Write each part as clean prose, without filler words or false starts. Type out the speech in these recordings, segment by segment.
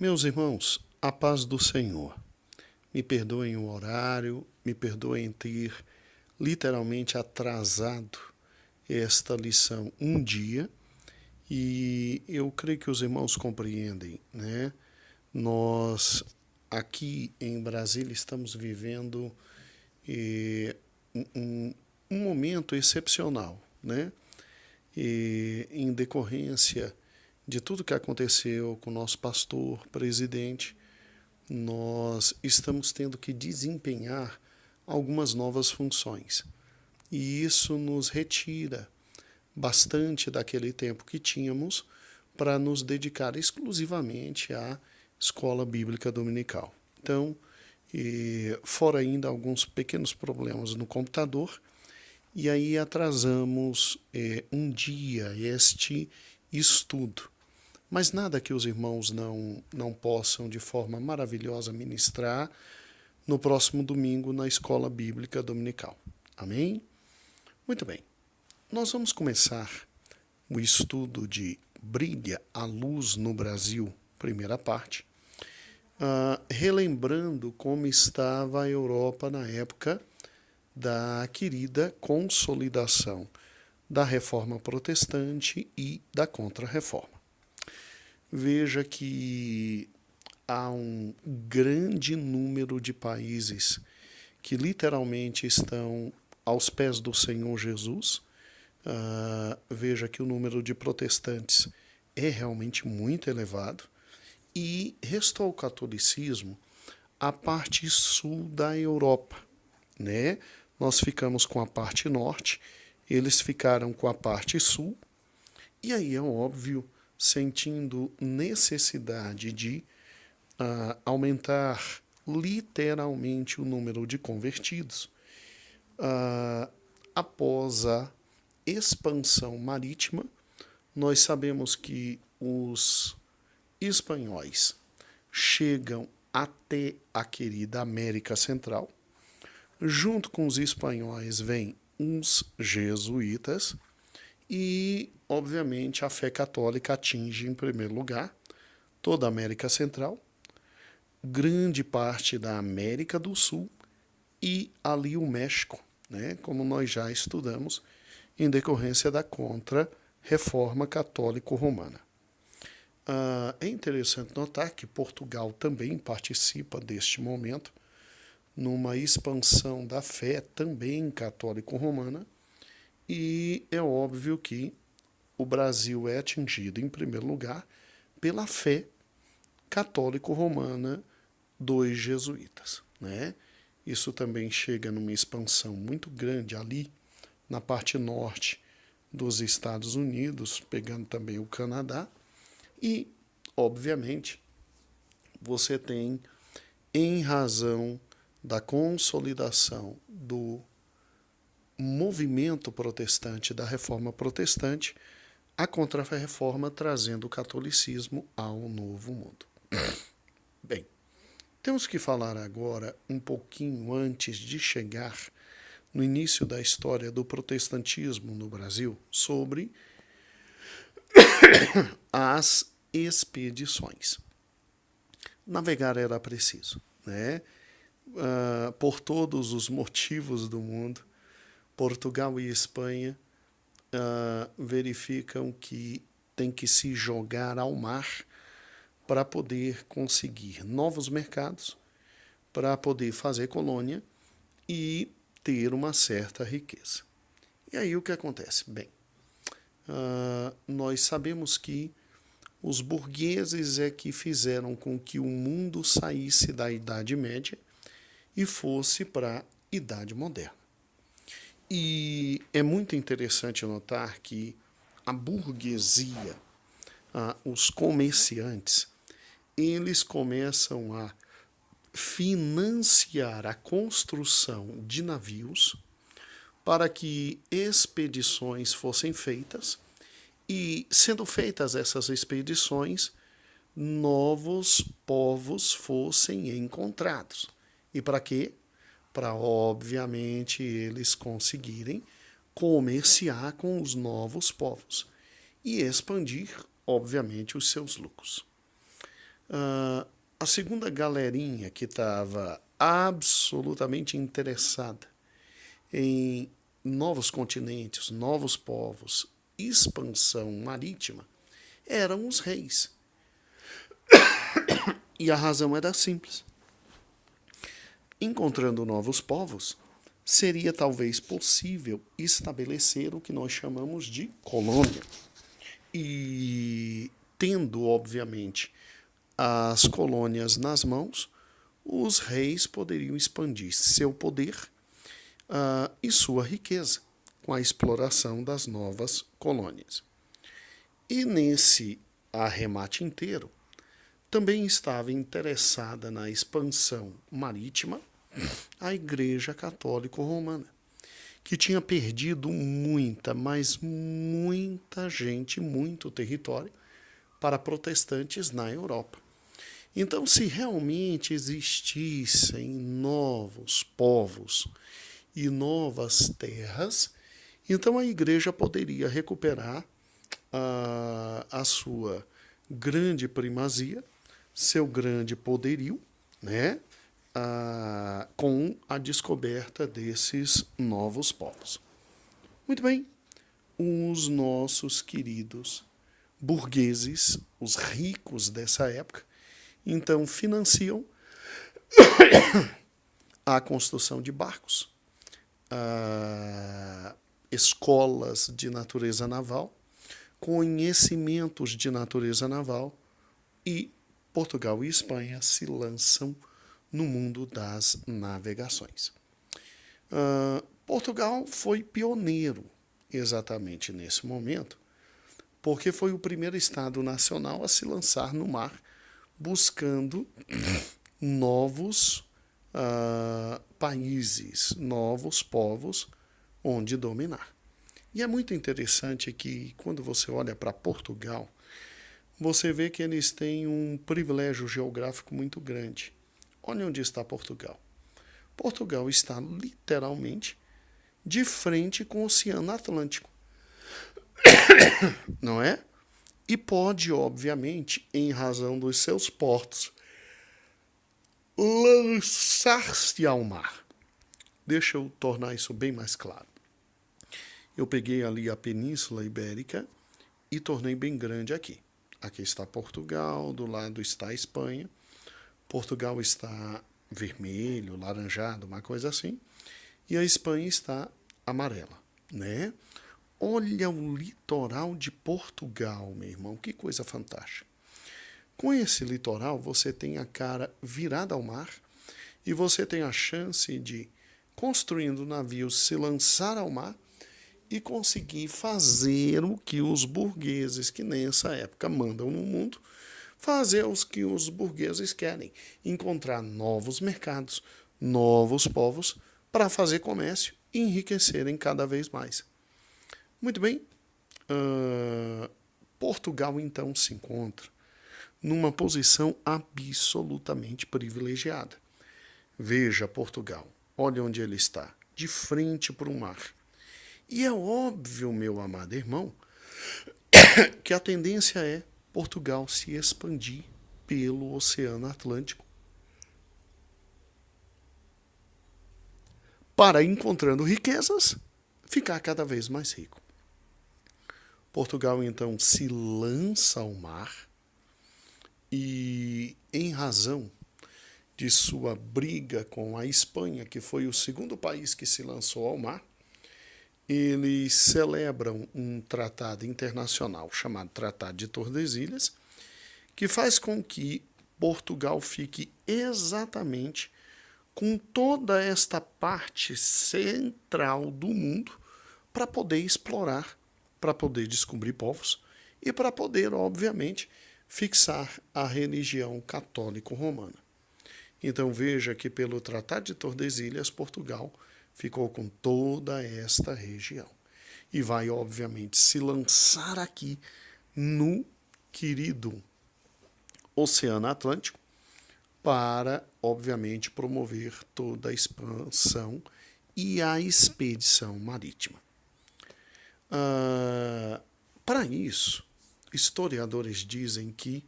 Meus irmãos, a paz do Senhor. Me perdoem o horário, me perdoem ter literalmente atrasado esta lição um dia, e eu creio que os irmãos compreendem, né? Nós aqui em Brasília estamos vivendo um momento excepcional, né? E em decorrência de tudo que aconteceu com o nosso pastor, presidente, nós estamos tendo que desempenhar algumas novas funções. E isso nos retira bastante daquele tempo que tínhamos para nos dedicar exclusivamente à escola bíblica dominical. Então, fora ainda alguns pequenos problemas no computador, e aí atrasamos um dia este estudo. Mas nada que os irmãos não possam, de forma maravilhosa, ministrar no próximo domingo na Escola Bíblica Dominical. Amém? Muito bem. Nós vamos começar o estudo de Brilha a Luz no Brasil, primeira parte, relembrando como estava a Europa na época da querida consolidação da Reforma Protestante e da Contra-Reforma. Veja que há um grande número de países que literalmente estão aos pés do Senhor Jesus. Veja que o número de protestantes é realmente muito elevado, e restou o catolicismo a parte sul da Europa, né? Nós ficamos com a parte norte, eles ficaram com a parte sul, e aí é óbvio, sentindo necessidade de aumentar literalmente o número de convertidos, após a expansão marítima, nós sabemos que os espanhóis chegam até a querida América Central. Junto com os espanhóis vêm uns jesuítas e, obviamente, a fé católica atinge, em primeiro lugar, toda a América Central, grande parte da América do Sul e ali o México, né, como nós já estudamos, em decorrência da Contra-Reforma Católico-Romana. É interessante notar que Portugal também participa deste momento, numa expansão da fé também católico-romana, e é óbvio que o Brasil é atingido, em primeiro lugar, pela fé católico-romana dos jesuítas, né? Isso também chega numa expansão muito grande ali na parte norte dos Estados Unidos, pegando também o Canadá, e, obviamente, você tem, em razão da consolidação do movimento protestante, da reforma protestante, a Contra-Reforma trazendo o catolicismo ao Novo Mundo. Bem, temos que falar agora, um pouquinho antes de chegar no início da história do protestantismo no Brasil, sobre as expedições. Navegar era preciso, né? Por todos os motivos do mundo, Portugal e Espanha verificam que tem que se jogar ao mar para poder conseguir novos mercados, para poder fazer colônia e ter uma certa riqueza. E aí o que acontece? Bem, nós sabemos que os burgueses é que fizeram com que o mundo saísse da Idade Média e fosse para a Idade Moderna. E é muito interessante notar que a burguesia, os comerciantes, eles começam a financiar a construção de navios para que expedições fossem feitas, e, sendo feitas essas expedições, novos povos fossem encontrados. E para quê? Para, obviamente, eles conseguirem comerciar com os novos povos e expandir, obviamente, os seus lucros. A segunda galerinha que estava absolutamente interessada em novos continentes, novos povos, expansão marítima, eram os reis. E a razão era simples. Encontrando novos povos, seria talvez possível estabelecer o que nós chamamos de colônia. E tendo, obviamente, as colônias nas mãos, os reis poderiam expandir seu poder e sua riqueza com a exploração das novas colônias. E nesse arremate inteiro, também estava interessada na expansão marítima a Igreja Católica Romana, que tinha perdido muita, mas muita gente, muito território para protestantes na Europa. Então, se realmente existissem novos povos e novas terras, então a Igreja poderia recuperar a sua grande primazia, seu grande poderio, né? Com a descoberta desses novos povos. Muito bem, os nossos queridos burgueses, os ricos dessa época, então financiam a construção de barcos, escolas de natureza naval, conhecimentos de natureza naval, e Portugal e Espanha se lançam no mundo das navegações. Portugal foi pioneiro exatamente nesse momento, porque foi o primeiro Estado nacional a se lançar no mar, buscando novos países, novos povos onde dominar. E é muito interessante que, quando você olha para Portugal, você vê que eles têm um privilégio geográfico muito grande. Olha onde está Portugal. Portugal está literalmente de frente com o Oceano Atlântico. Não é? E pode, obviamente, em razão dos seus portos, lançar-se ao mar. Deixa eu tornar isso bem mais claro. Eu peguei ali a Península Ibérica e tornei bem grande aqui. Aqui está Portugal, do lado está a Espanha. Portugal está vermelho, laranjado, uma coisa assim. E a Espanha está amarela, né? Olha o litoral de Portugal, meu irmão, que coisa fantástica. Com esse litoral, você tem a cara virada ao mar e você tem a chance de, construindo navios, se lançar ao mar e conseguir fazer o que os burgueses, que nessa época mandam no mundo, fazer o que os burgueses querem, encontrar novos mercados, novos povos para fazer comércio e enriquecerem cada vez mais. Muito bem, Portugal então se encontra numa posição absolutamente privilegiada. Veja Portugal, olha onde ele está, de frente para o mar. E é óbvio, meu amado irmão, que a tendência é Portugal se expandir pelo Oceano Atlântico para, encontrando riquezas, ficar cada vez mais rico. Portugal então se lança ao mar e, em razão de sua briga com a Espanha, que foi o segundo país que se lançou ao mar, eles celebram um tratado internacional chamado Tratado de Tordesilhas, que faz com que Portugal fique exatamente com toda esta parte central do mundo para poder explorar, para poder descobrir povos e para poder, obviamente, fixar a religião católico-romana. Então veja que pelo Tratado de Tordesilhas, Portugal ficou com toda esta região. E vai, obviamente, se lançar aqui no querido Oceano Atlântico para, obviamente, promover toda a expansão e a expedição marítima. Para isso, historiadores dizem que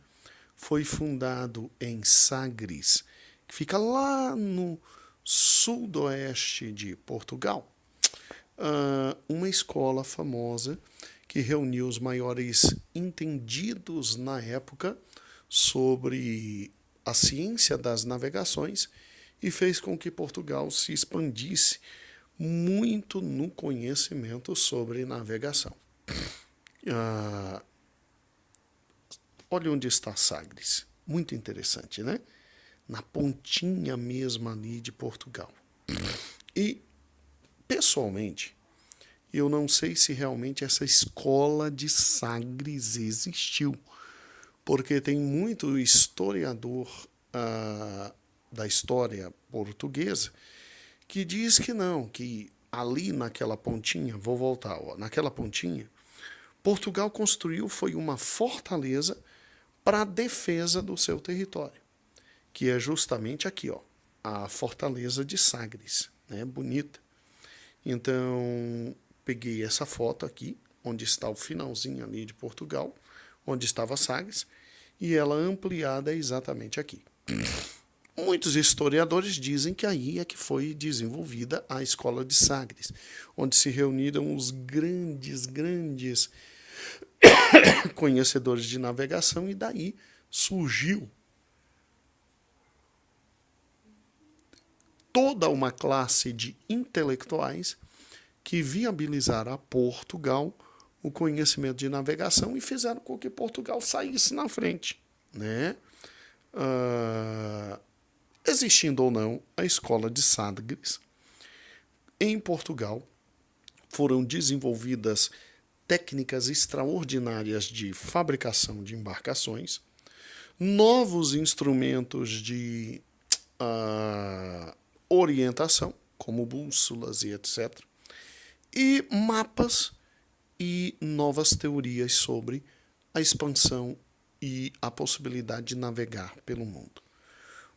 foi fundado em Sagres, que fica lá no sudoeste de Portugal, uma escola famosa que reuniu os maiores entendidos na época sobre a ciência das navegações e fez com que Portugal se expandisse muito no conhecimento sobre navegação. Olha onde está Sagres. Muito interessante, né? Na pontinha mesmo ali de Portugal. E, pessoalmente, eu não sei se realmente essa escola de Sagres existiu, porque tem muito historiador da história portuguesa que diz que não, que ali naquela pontinha, vou voltar, naquela pontinha, Portugal construiu foi uma fortaleza para a defesa do seu território, que é justamente aqui, a fortaleza de Sagres, né? Bonita. Então, peguei essa foto aqui, onde está o finalzinho ali de Portugal, onde estava Sagres, e ela ampliada exatamente aqui. Muitos historiadores dizem que aí é que foi desenvolvida a escola de Sagres, onde se reuniram os grandes conhecedores de navegação, e daí surgiu toda uma classe de intelectuais que viabilizaram a Portugal o conhecimento de navegação e fizeram com que Portugal saísse na frente, né? Existindo ou não a escola de Sagres, em Portugal foram desenvolvidas técnicas extraordinárias de fabricação de embarcações, novos instrumentos de orientação, como bússolas e etc., e mapas e novas teorias sobre a expansão e a possibilidade de navegar pelo mundo.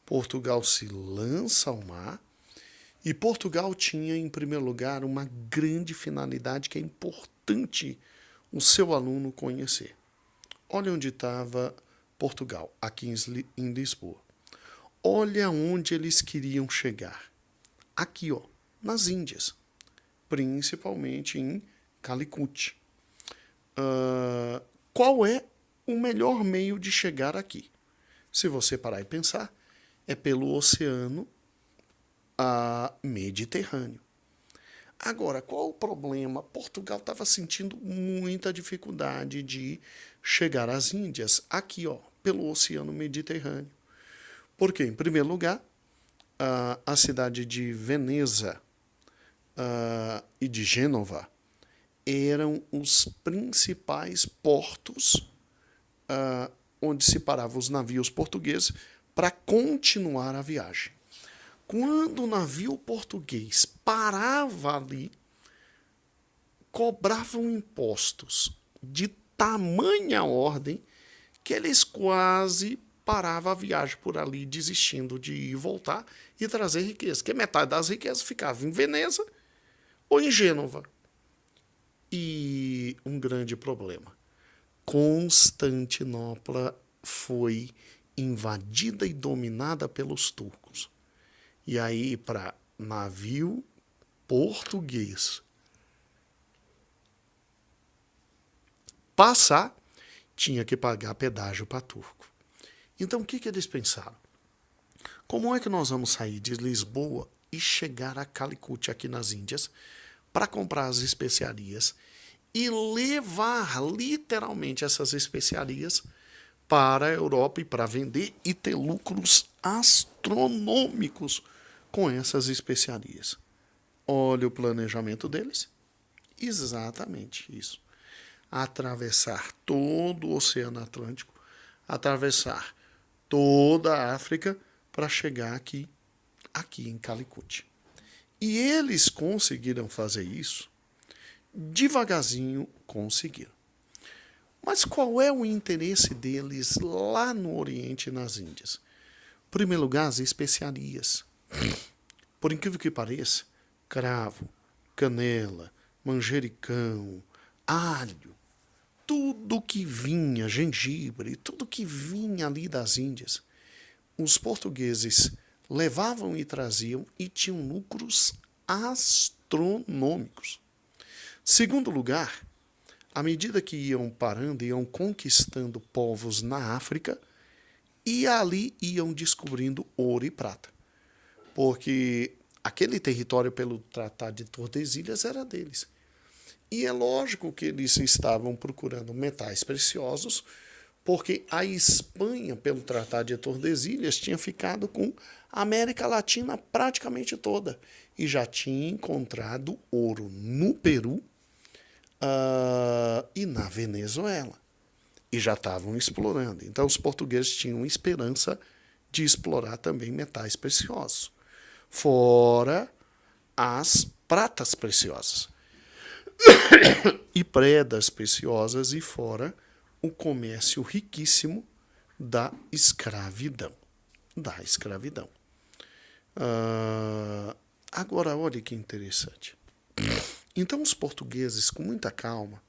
Portugal se lança ao mar, e Portugal tinha, em primeiro lugar, uma grande finalidade que é importante o seu aluno conhecer. Olha onde estava Portugal, aqui em Lisboa. Olha onde eles queriam chegar. Aqui, nas Índias, principalmente em Calicut. Qual é o melhor meio de chegar aqui? Se você parar e pensar, é pelo Oceano Mediterrâneo. Agora, qual o problema? Portugal estava sentindo muita dificuldade de chegar às Índias, aqui, pelo Oceano Mediterrâneo. Por quê? Em primeiro lugar, a cidade de Veneza e de Gênova eram os principais portos onde se paravam os navios portugueses para continuar a viagem. Quando o navio português parava ali, cobravam impostos de tamanha ordem que eles quase paravam a viagem por ali, desistindo de ir e voltar e trazer riqueza, porque metade das riquezas ficava em Veneza ou em Gênova. E um grande problema: Constantinopla foi invadida e dominada pelos turcos. E aí, para navio português passar, tinha que pagar pedágio para turco. Então, o que eles pensaram? Como é que nós vamos sair de Lisboa e chegar a Calicut, aqui nas Índias, para comprar as especiarias e levar literalmente essas especiarias para a Europa e para vender e ter lucros astronômicos com essas especiarias? Olha o planejamento deles. Exatamente isso. Atravessar todo o Oceano Atlântico, atravessar toda a África para chegar aqui em Calicut. E eles conseguiram fazer isso, devagarzinho conseguiram. Mas qual é o interesse deles lá no Oriente e nas Índias? Em primeiro lugar, as especiarias. Por incrível que pareça, cravo, canela, manjericão, alho, tudo que vinha, gengibre, tudo que vinha ali das Índias, os portugueses levavam e traziam e tinham lucros astronômicos. Segundo lugar, à medida que iam parando, iam conquistando povos na África e ali iam descobrindo ouro e prata. Porque aquele território pelo Tratado de Tordesilhas era deles. E é lógico que eles estavam procurando metais preciosos, porque a Espanha, pelo Tratado de Tordesilhas, tinha ficado com a América Latina praticamente toda e já tinha encontrado ouro no Peru e na Venezuela. E já estavam explorando. Então, os portugueses tinham esperança de explorar também metais preciosos, fora as pratas preciosas e predas preciosas, e fora o comércio riquíssimo da escravidão. Agora, olha que interessante. Então, os portugueses, com muita calma,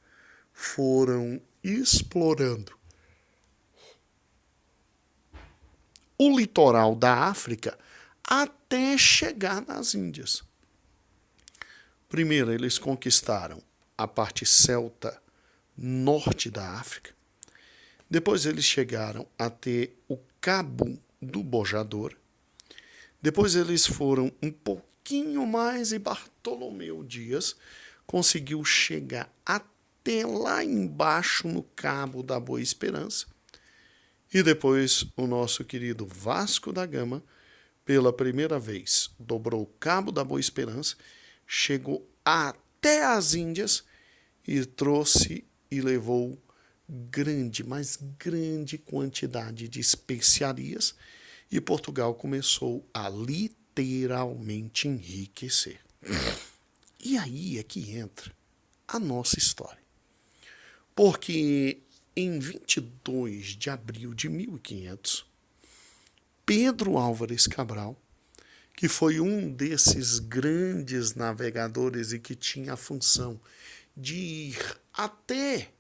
foram explorando o litoral da África até chegar nas Índias. Primeiro, eles conquistaram a parte celta norte da África. Depois, eles chegaram até o Cabo do Bojador. Depois, eles foram um pouquinho mais e Bartolomeu Dias conseguiu chegar até lá embaixo no Cabo da Boa Esperança. E depois, o nosso querido Vasco da Gama, pela primeira vez, dobrou o Cabo da Boa Esperança, chegou até as Índias e trouxe e levou mas grande quantidade de especiarias, e Portugal começou a literalmente enriquecer. E aí é que entra a nossa história. Porque em 22 de abril de 1500, Pedro Álvares Cabral, que foi um desses grandes navegadores e que tinha a função de ir até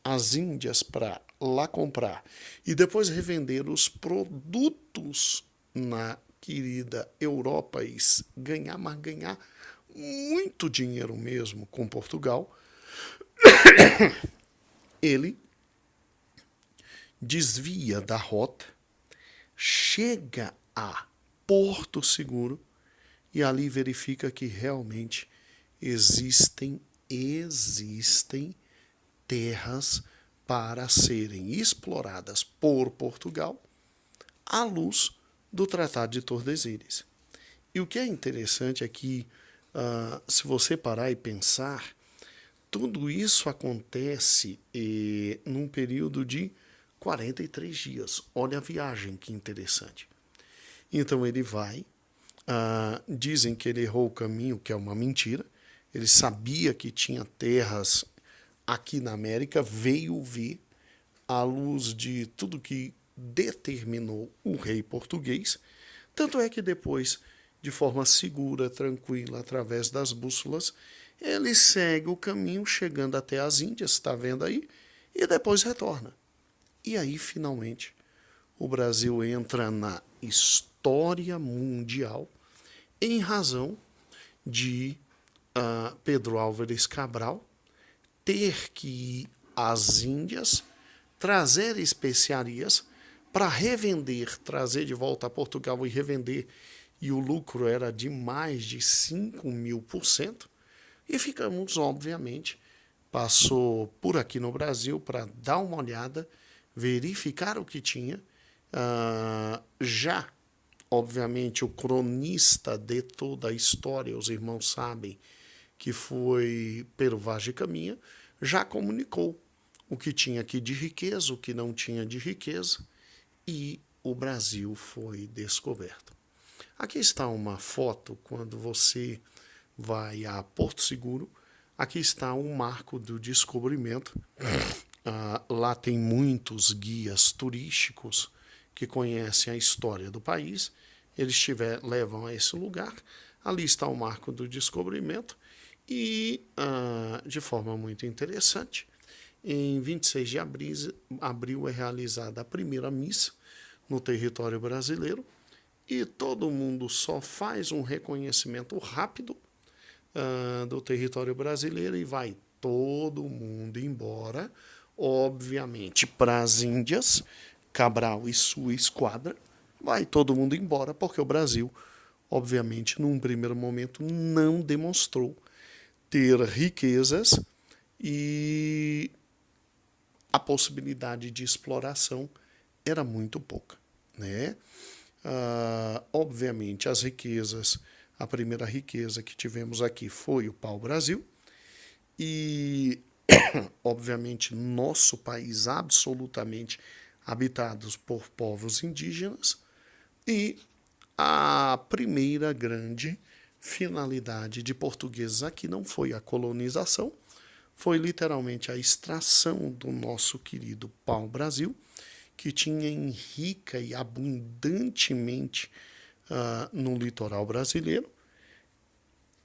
as Índias para lá comprar e depois revender os produtos na querida Europa e ganhar muito dinheiro mesmo com Portugal, ele desvia da rota, chega a Porto Seguro e ali verifica que realmente existem terras para serem exploradas por Portugal à luz do Tratado de Tordesilhas. E o que é interessante é que, se você parar e pensar, tudo isso acontece num período de 43 dias. Olha a viagem, que interessante. Então ele vai, dizem que ele errou o caminho, que é uma mentira. Ele sabia que tinha terras aqui na América, veio ver à luz de tudo que determinou o rei português. Tanto é que depois, de forma segura, tranquila, através das bússolas, ele segue o caminho, chegando até as Índias, está vendo aí, e depois retorna. E aí, finalmente, o Brasil entra na história mundial em razão de Pedro Álvares Cabral ter que ir às Índias, trazer especiarias para revender, trazer de volta a Portugal e revender, e o lucro era de mais de 5.000%, e ficamos, obviamente, passou por aqui no Brasil para dar uma olhada, verificar o que tinha, já, obviamente, o cronista de toda a história, os irmãos sabem que foi Pero Vaz de Caminha, já comunicou o que tinha aqui de riqueza, o que não tinha de riqueza, e o Brasil foi descoberto. Aqui está uma foto quando você vai a Porto Seguro. Aqui está um marco do descobrimento. Lá tem muitos guias turísticos que conhecem a história do país. Eles levam a esse lugar. Ali está o marco do descobrimento. E, de forma muito interessante, Em 26 de abril é realizada a primeira missa no território brasileiro e todo mundo só faz um reconhecimento rápido do território brasileiro e vai todo mundo embora, obviamente para as Índias, Cabral e sua esquadra, vai todo mundo embora porque o Brasil, obviamente, num primeiro momento, não demonstrou ter riquezas e a possibilidade de exploração era muito pouca, né? Obviamente, as riquezas, a primeira riqueza que tivemos aqui foi o pau-brasil e, obviamente, nosso país absolutamente habitados por povos indígenas e a primeira grande finalidade de portugueses aqui não foi a colonização, foi literalmente a extração do nosso querido pau-brasil, que tinha em rica e abundantemente no litoral brasileiro.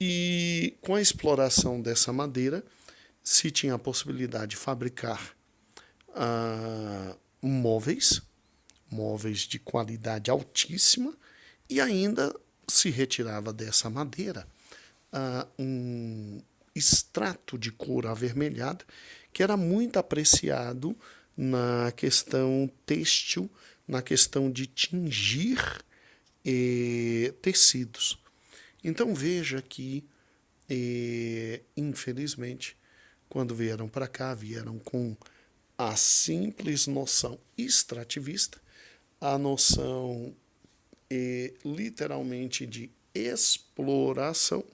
E com a exploração dessa madeira, se tinha a possibilidade de fabricar móveis, móveis de qualidade altíssima, e ainda se retirava dessa madeira um extrato de couro avermelhada que era muito apreciado na questão têxtil, na questão de tingir tecidos. Então veja que, infelizmente, quando vieram para cá, vieram com a simples noção extrativista, a noção literalmente de exploração,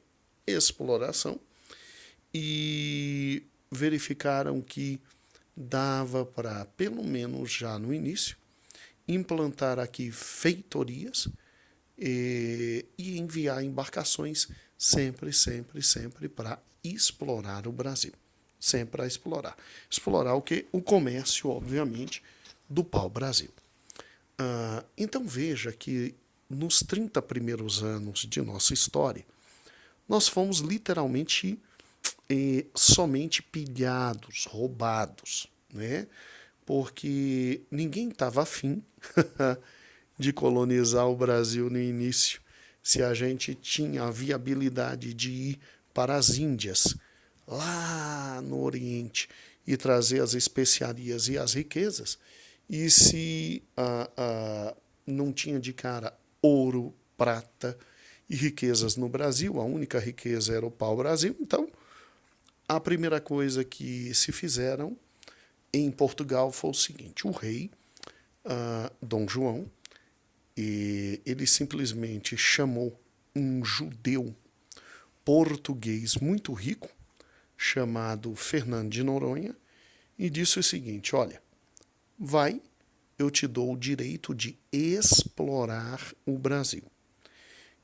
e verificaram que dava para, pelo menos já no início, implantar aqui feitorias e enviar embarcações sempre para explorar o Brasil. Sempre para explorar. Explorar o quê? O comércio, obviamente, do pau-brasil. Então veja que nos 30 primeiros anos de nossa história, nós fomos literalmente somente pilhados, roubados, né? Porque ninguém estava afim de colonizar o Brasil no início, se a gente tinha a viabilidade de ir para as Índias, lá no Oriente, e trazer as especiarias e as riquezas, e se não tinha de cara ouro, prata e riquezas no Brasil, a única riqueza era o pau-brasil, então a primeira coisa que se fizeram em Portugal foi o seguinte: o rei Dom João, ele simplesmente chamou um judeu português muito rico, chamado Fernando de Noronha, e disse o seguinte: olha, vai, eu te dou o direito de explorar o Brasil.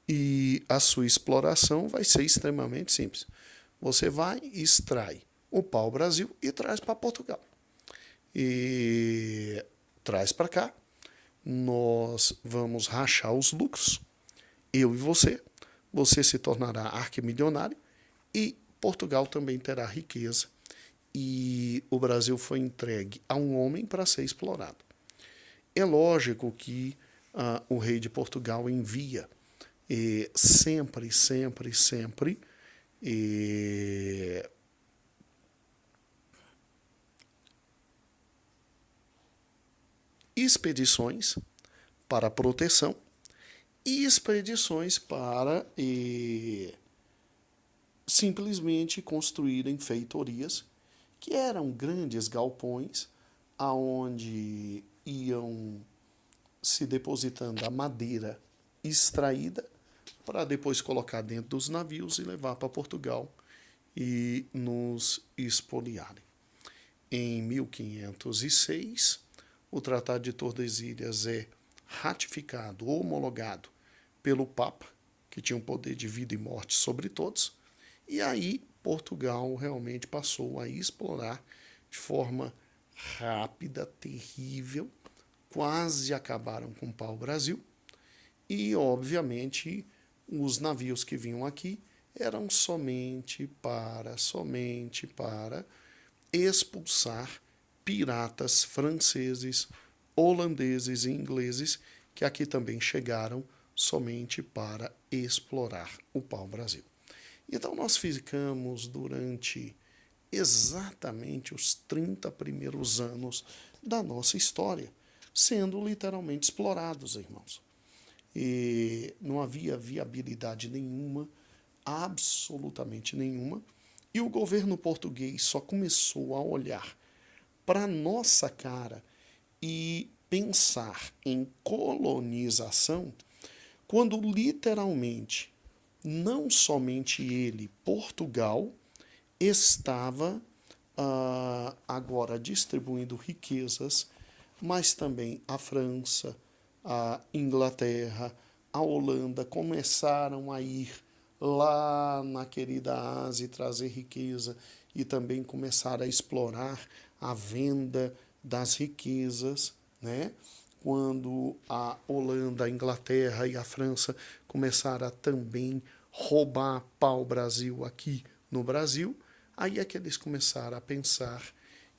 E a sua exploração vai ser extremamente simples. Você vai, extrai o pau-brasil e traz para Portugal. E traz para cá. Nós vamos rachar os lucros, eu e você. Você se tornará arquimilionário e Portugal também terá riqueza. E o Brasil foi entregue a um homem para ser explorado. É lógico que o rei de Portugal envia sempre expedições para proteção e expedições para simplesmente construírem feitorias que eram grandes galpões aonde iam se depositando a madeira extraída para depois colocar dentro dos navios e levar para Portugal e nos expoliarem. Em 1506, o Tratado de Tordesilhas é ratificado, homologado pelo Papa, que tinha um poder de vida e morte sobre todos, e aí Portugal realmente passou a explorar de forma rápida, terrível, quase acabaram com o pau-brasil, e obviamente os navios que vinham aqui eram somente para expulsar piratas franceses, holandeses e ingleses que aqui também chegaram somente para explorar o pau-brasil. Então nós ficamos durante exatamente os 30 primeiros anos da nossa história, sendo literalmente explorados, irmãos. E não havia viabilidade nenhuma, absolutamente nenhuma, e o governo português só começou a olhar para nossa cara e pensar em colonização quando literalmente não somente ele, Portugal, estava agora distribuindo riquezas, mas também a França, a Inglaterra, a Holanda começaram a ir lá na querida Ásia e trazer riqueza e também começaram a explorar a venda das riquezas, né? Quando a Holanda, a Inglaterra e a França começaram a também roubar pau-brasil aqui no Brasil, aí é que eles começaram a pensar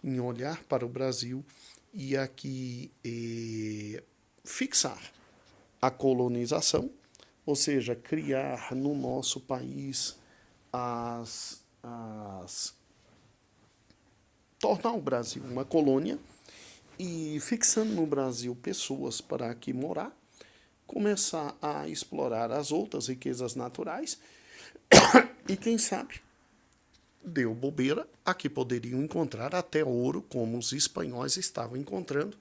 em olhar para o Brasil e aqui fixar a colonização, ou seja, criar no nosso país tornar o Brasil uma colônia e fixando no Brasil pessoas para aqui morar, começar a explorar as outras riquezas naturais e quem sabe deu bobeira, aqui poderiam encontrar até ouro, como os espanhóis estavam encontrando,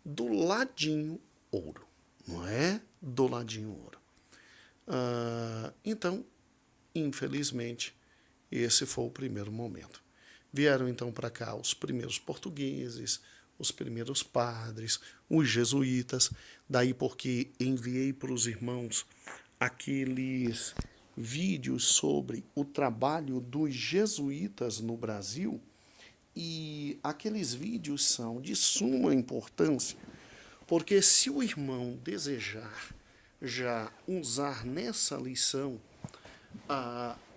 do ladinho ouro, não é? Do ladinho ouro. Então, infelizmente, esse foi o primeiro momento. Vieram então para cá os primeiros portugueses, os primeiros padres, os jesuítas, daí porque enviei para os irmãos aqueles vídeos sobre o trabalho dos jesuítas no Brasil, e aqueles vídeos são de suma importância, porque se o irmão desejar já usar nessa lição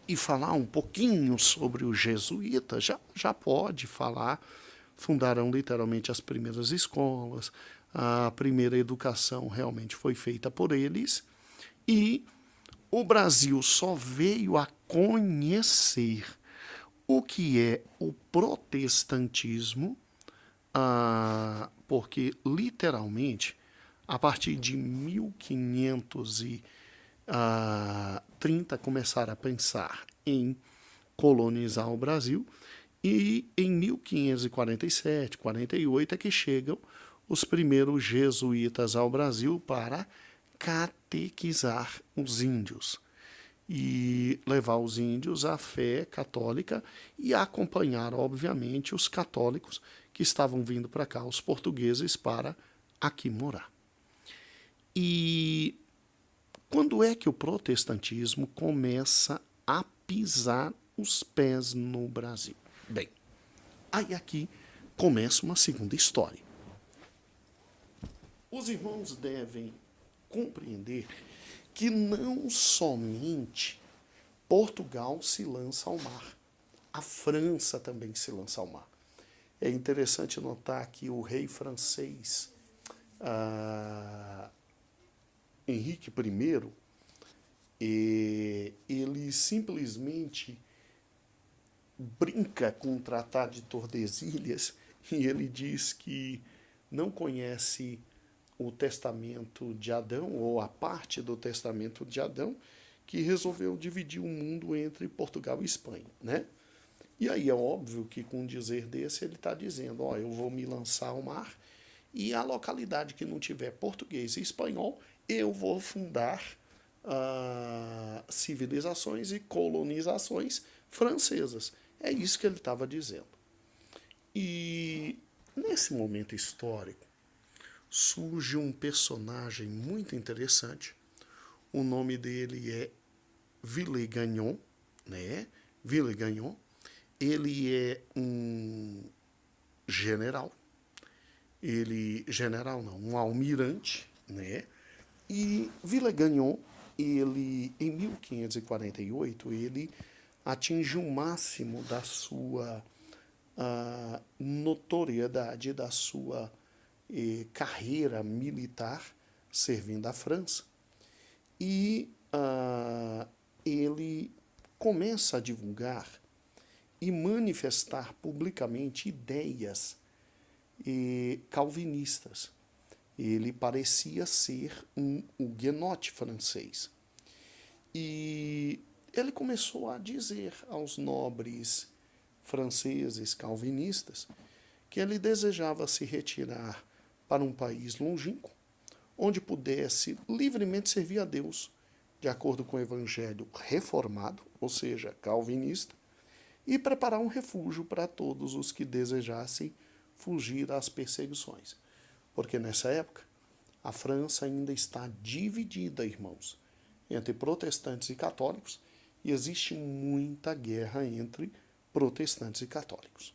e falar um pouquinho sobre os jesuítas, já pode falar. Fundaram literalmente as primeiras escolas, a primeira educação realmente foi feita por eles, e o Brasil só veio a conhecer o que é o protestantismo, porque literalmente, a partir de 1530, começaram a pensar em colonizar o Brasil, e em 1547, 48 é que chegam os primeiros jesuítas ao Brasil para catequizar os índios e levar os índios à fé católica e acompanhar, obviamente, os católicos que estavam vindo para cá, os portugueses, para aqui morar. E quando é que o protestantismo começa a pisar os pés no Brasil? Bem, aí aqui começa uma segunda história. Os irmãos devem compreender que não somente Portugal se lança ao mar, a França também se lança ao mar. É interessante notar que o rei francês Henrique I, ele simplesmente brinca com o Tratado de Tordesilhas e ele diz que não conhece o testamento de Adão, ou a parte do testamento de Adão, que resolveu dividir o mundo entre Portugal e Espanha, né? E aí é óbvio que com um dizer desse ele está dizendo, eu vou me lançar ao mar e a localidade que não tiver português e espanhol, eu vou fundar civilizações e colonizações francesas. É isso que ele estava dizendo. E nesse momento histórico surge um personagem muito interessante. O nome dele é Villegagnon, né? Villegagnon. Ele é um general. Um almirante, né? E Villegagnon, ele em 1548, ele atinge o máximo da sua a notoriedade da sua carreira militar servindo à França. E ele começa a divulgar e manifestar publicamente ideias calvinistas. Ele parecia ser um huguenote francês. E ele começou a dizer aos nobres franceses calvinistas que ele desejava se retirar para um país longínquo, onde pudesse livremente servir a Deus, de acordo com o evangelho reformado, ou seja, calvinista, e preparar um refúgio para todos os que desejassem fugir às perseguições. Porque nessa época, a França ainda está dividida, irmãos, entre protestantes e católicos, e existe muita guerra entre protestantes e católicos.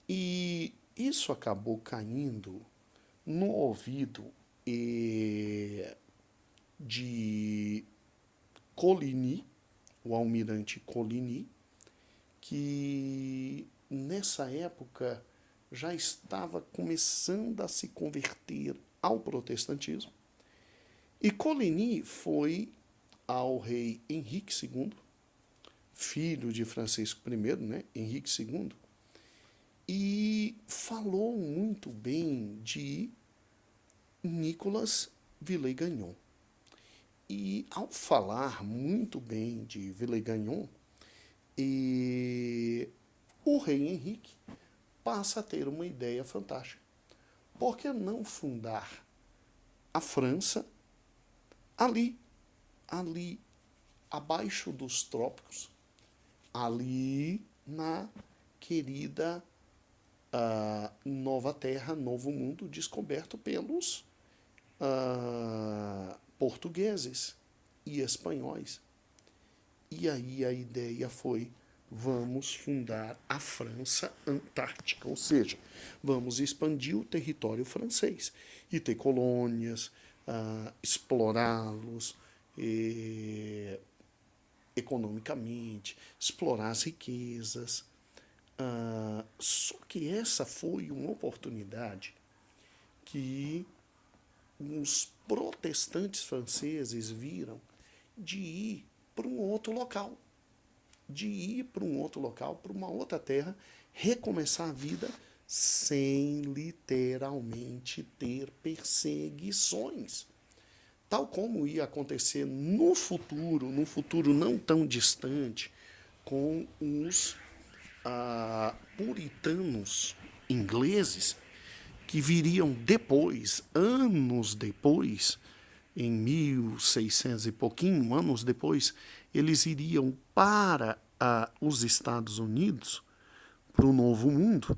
E isso acabou caindo no ouvido de Coligny, o almirante Coligny, que nessa época já estava começando a se converter ao protestantismo. E Coligny foi ao rei Henrique II, filho de Francisco I, né, Henrique II, e falou muito bem de Nicolas Villegagnon. E ao falar muito bem de Villegagnon, o rei Henrique passa a ter uma ideia fantástica. Por que não fundar a França ali abaixo dos trópicos, ali na querida Nova Terra, Novo Mundo, descoberto pelos portugueses e espanhóis. E aí a ideia foi: vamos fundar a França Antártica, ou seja, vamos expandir o território francês e ter colônias, explorá-los economicamente, explorar as riquezas. Só que essa foi uma oportunidade que os protestantes franceses viram de ir para um outro local, para uma outra terra, recomeçar a vida sem literalmente ter perseguições. Tal como ia acontecer no futuro não tão distante, com os puritanos ingleses, que viriam depois, anos depois, em 1600 e pouquinho, anos depois, eles iriam para os Estados Unidos, para o Novo Mundo.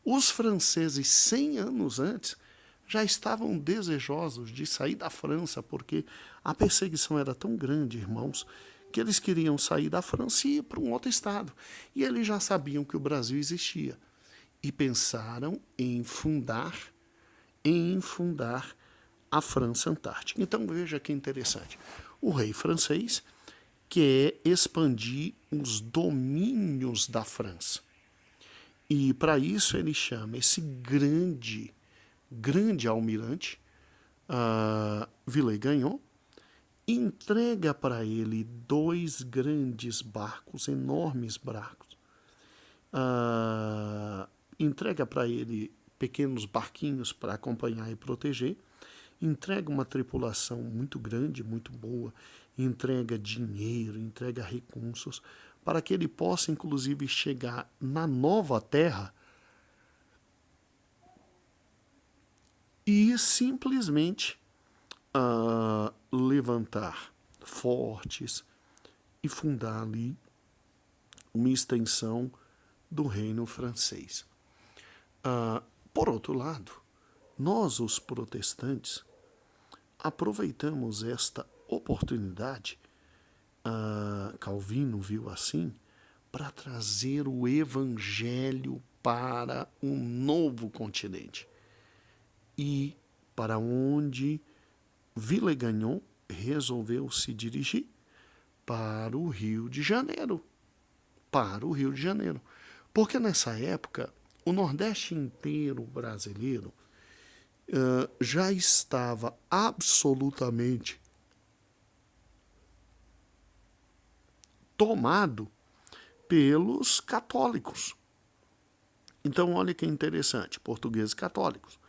Os franceses, 100 anos antes, já estavam desejosos de sair da França, porque a perseguição era tão grande, irmãos, que eles queriam sair da França e ir para um outro estado. E eles já sabiam que o Brasil existia. E pensaram em fundar a França Antártica. Então veja que interessante. O rei francês quer expandir os domínios da França. E para isso ele chama esse grande almirante, Villegagnon, entrega para ele 2 grandes barcos, enormes barcos. Entrega para ele pequenos barquinhos para acompanhar e proteger. Entrega uma tripulação muito grande, muito boa. Entrega dinheiro, entrega recursos, para que ele possa, inclusive, chegar na nova terra e simplesmente levantar fortes e fundar ali uma extensão do reino francês. Por outro lado, nós, os protestantes, aproveitamos esta oportunidade, Calvino viu assim, para trazer o evangelho para um novo continente. E para onde Villegagnon resolveu se dirigir? Para o Rio de Janeiro. Porque nessa época, o Nordeste inteiro brasileiro já estava absolutamente tomado pelos católicos. Então, olha que interessante, portugueses católicos.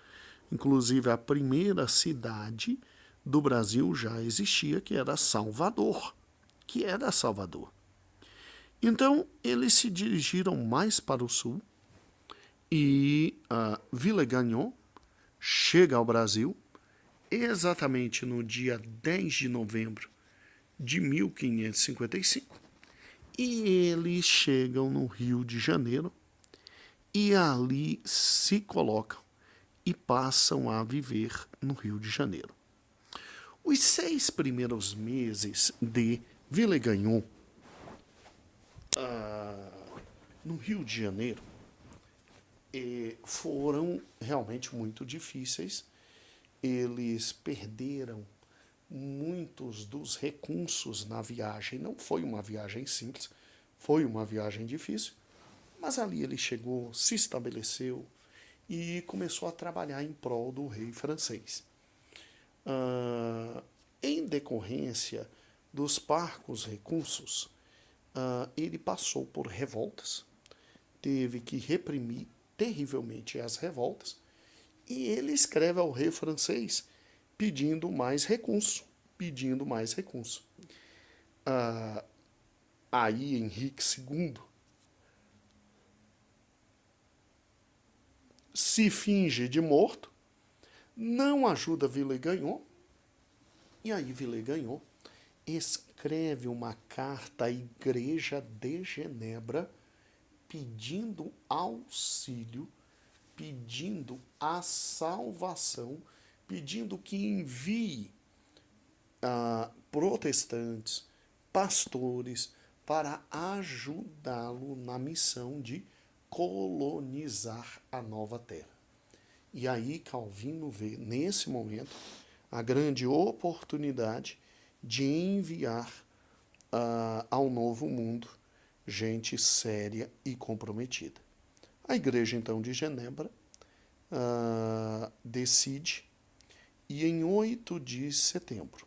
Inclusive, a primeira cidade do Brasil já existia, que era Salvador. Então, eles se dirigiram mais para o sul e Villegagnon chega ao Brasil exatamente no dia 10 de novembro de 1555 e eles chegam no Rio de Janeiro e ali se colocam e passam a viver no Rio de Janeiro. Os 6 primeiros meses de Villegagnon no Rio de Janeiro foram realmente muito difíceis. Eles perderam muitos dos recursos na viagem. Não foi uma viagem simples, foi uma viagem difícil, mas ali ele chegou, se estabeleceu e começou a trabalhar em prol do rei francês. Em decorrência dos parcos recursos, ele passou por revoltas, teve que reprimir terrivelmente as revoltas, e ele escreve ao rei francês pedindo mais recurso. Aí Henrique II se finge de morto, não ajuda Villegagnon, e aí Villegagnon escreve uma carta à Igreja de Genebra pedindo auxílio, pedindo a salvação, pedindo que envie protestantes, pastores, para ajudá-lo na missão de colonizar a nova terra. E aí Calvino vê, nesse momento, a grande oportunidade de enviar ao novo mundo gente séria e comprometida. A igreja, então, de Genebra decide, e em 8 de setembro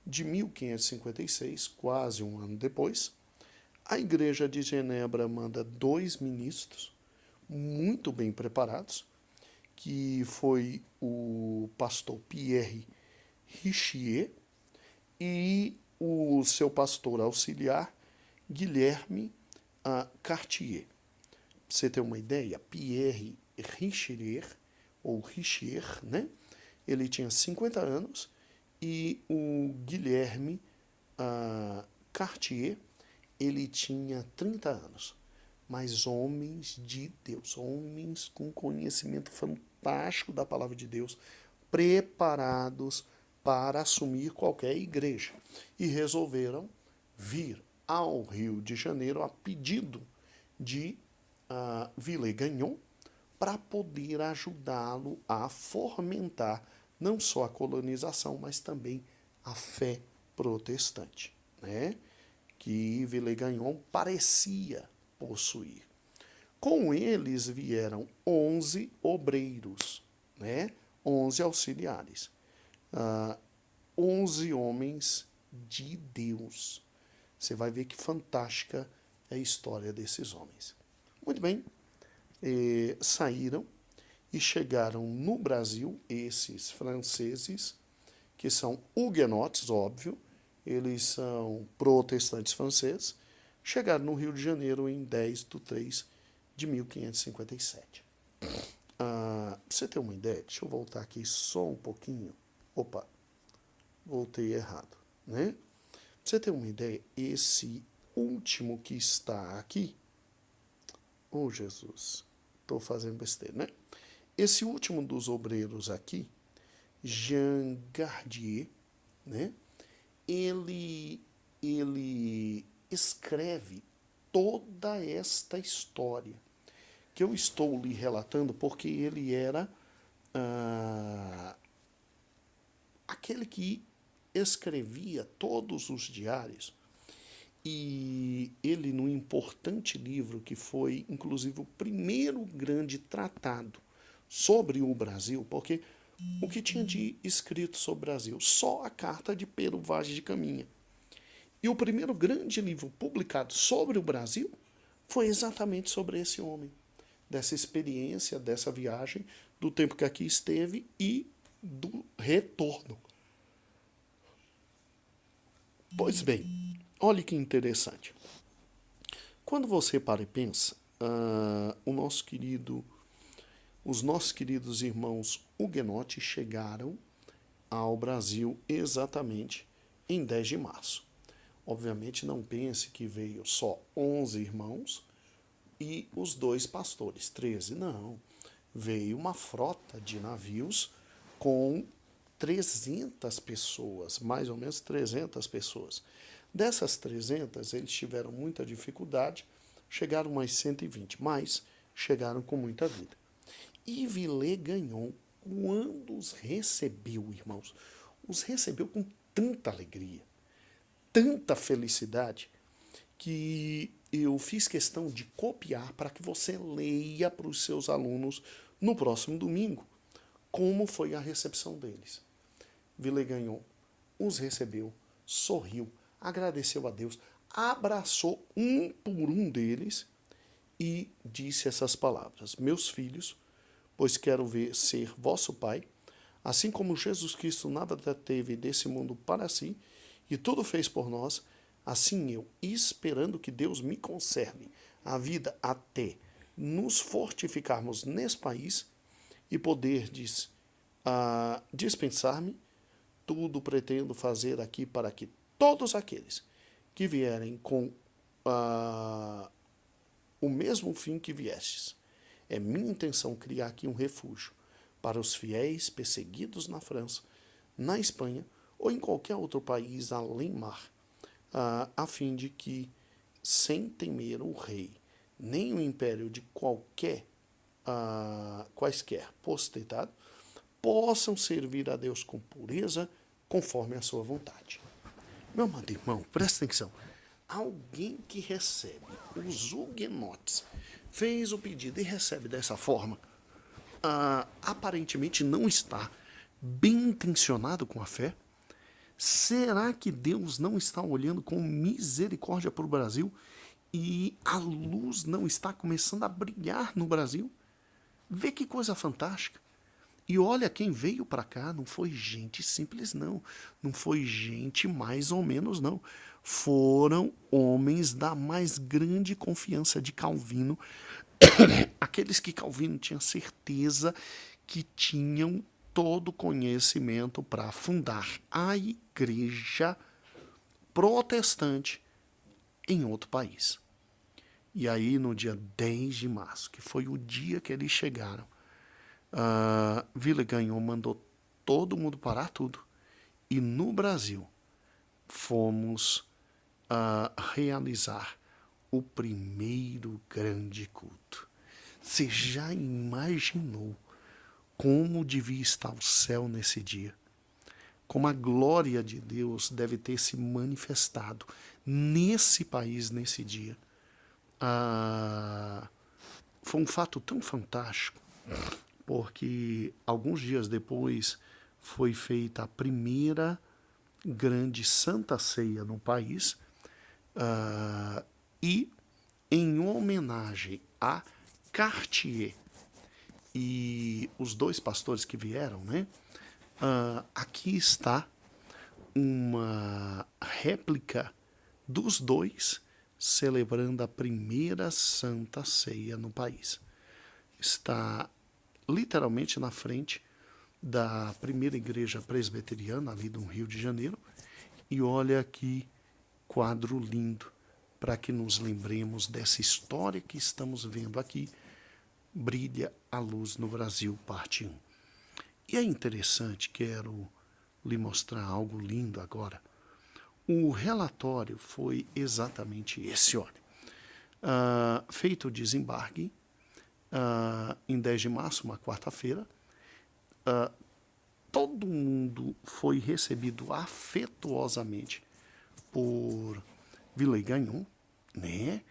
de 1556, quase um ano depois, a igreja de Genebra manda 2 ministros muito bem preparados, que foi o pastor Pierre Richier e o seu pastor auxiliar, Guilherme Cartier. Pra você ter uma ideia, Pierre Richier, ou Richier, né? Ele tinha 50 anos e o Guilherme Cartier, ele tinha 30 anos. Mas homens de Deus, homens com conhecimento fantástico da palavra de Deus, preparados para assumir qualquer igreja. E resolveram vir ao Rio de Janeiro a pedido de Villegagnon para poder ajudá-lo a fomentar não só a colonização, mas também a fé protestante, né? Que Villegagnon parecia possuir. Com eles vieram 11 obreiros, né? 11 auxiliares, 11 homens de Deus. Você vai ver que fantástica é a história desses homens. Muito bem, saíram e chegaram no Brasil, esses franceses, que são huguenotes, óbvio, eles são protestantes franceses, chegaram no Rio de Janeiro em 10 de 3 de 1557. Pra você ter uma ideia, deixa eu voltar aqui só um pouquinho. Opa, voltei errado, né? Pra você ter uma ideia, esse último que está aqui, oh Jesus, estou fazendo besteira, né? Esse último dos obreiros aqui, Jean Gardier, né? Ele escreve toda esta história que eu estou lhe relatando, porque ele era aquele que escrevia todos os diários e ele, num importante livro que foi, inclusive, o primeiro grande tratado sobre o Brasil, porque o que tinha de escrito sobre o Brasil? Só a carta de Pedro Vaz de Caminha. E o primeiro grande livro publicado sobre o Brasil foi exatamente sobre esse homem, dessa experiência, dessa viagem, do tempo que aqui esteve e do retorno. Pois bem, olhe que interessante. Quando você para e pensa, os nossos queridos irmãos huguenotes chegaram ao Brasil exatamente em 10 de março. Obviamente não pense que veio só 11 irmãos e os 2 pastores, 13, não. Veio uma frota de navios com 300 pessoas, mais ou menos 300 pessoas. Dessas 300, eles tiveram muita dificuldade, chegaram mais 120, mas chegaram com muita vida. E Villegagnon, quando os recebeu, irmãos, os recebeu com tanta alegria, tanta felicidade, que eu fiz questão de copiar para que você leia para os seus alunos no próximo domingo como foi a recepção deles. Villegagnon os recebeu, sorriu, agradeceu a Deus, abraçou um por um deles e disse essas palavras: meus filhos, pois quero ver ser vosso Pai, assim como Jesus Cristo nada teve desse mundo para si, e tudo fez por nós, assim eu, esperando que Deus me conserve a vida até nos fortificarmos nesse país e poderdes dispensar-me, tudo pretendo fazer aqui para que todos aqueles que vierem com o mesmo fim que viestes. É minha intenção criar aqui um refúgio para os fiéis perseguidos na França, na Espanha ou em qualquer outro país além mar, a fim de que, sem temer o rei, nem o império de quaisquer potestade, possam servir a Deus com pureza, conforme a sua vontade. Meu amado irmão, presta atenção. Alguém que recebe os huguenotes, fez o pedido e recebe dessa forma, aparentemente não está bem intencionado com a fé? Será que Deus não está olhando com misericórdia para o Brasil e a luz não está começando a brilhar no Brasil? Vê que coisa fantástica. E olha, quem veio para cá não foi gente simples, não. Não foi gente mais ou menos, não. Foram homens da mais grande confiança de Calvino, aqueles que Calvino tinha certeza que tinham todo o conhecimento para fundar a igreja protestante em outro país. E aí, no dia 10 de março, que foi o dia que eles chegaram, Villegagnon mandou todo mundo parar tudo. E no Brasil, fomos realizar o primeiro grande culto. Você já imaginou como devia estar o céu nesse dia? Como a glória de Deus deve ter se manifestado nesse país, nesse dia? Foi um fato tão fantástico, porque alguns dias depois foi feita a primeira grande Santa Ceia no país, e em homenagem a Cartier e os 2 pastores que vieram, né? Aqui está uma réplica dos 2 celebrando a primeira Santa Ceia no país. Está literalmente na frente da primeira igreja presbiteriana ali do Rio de Janeiro. E olha que quadro lindo, para que nos lembremos dessa história que estamos vendo aqui, Brilha a Luz no Brasil, parte 1. E é interessante, quero lhe mostrar algo lindo agora. O relatório foi exatamente esse, olha. Feito o desembarque, em 10 de março, uma quarta-feira, todo mundo foi recebido afetuosamente por Villegagnon, né?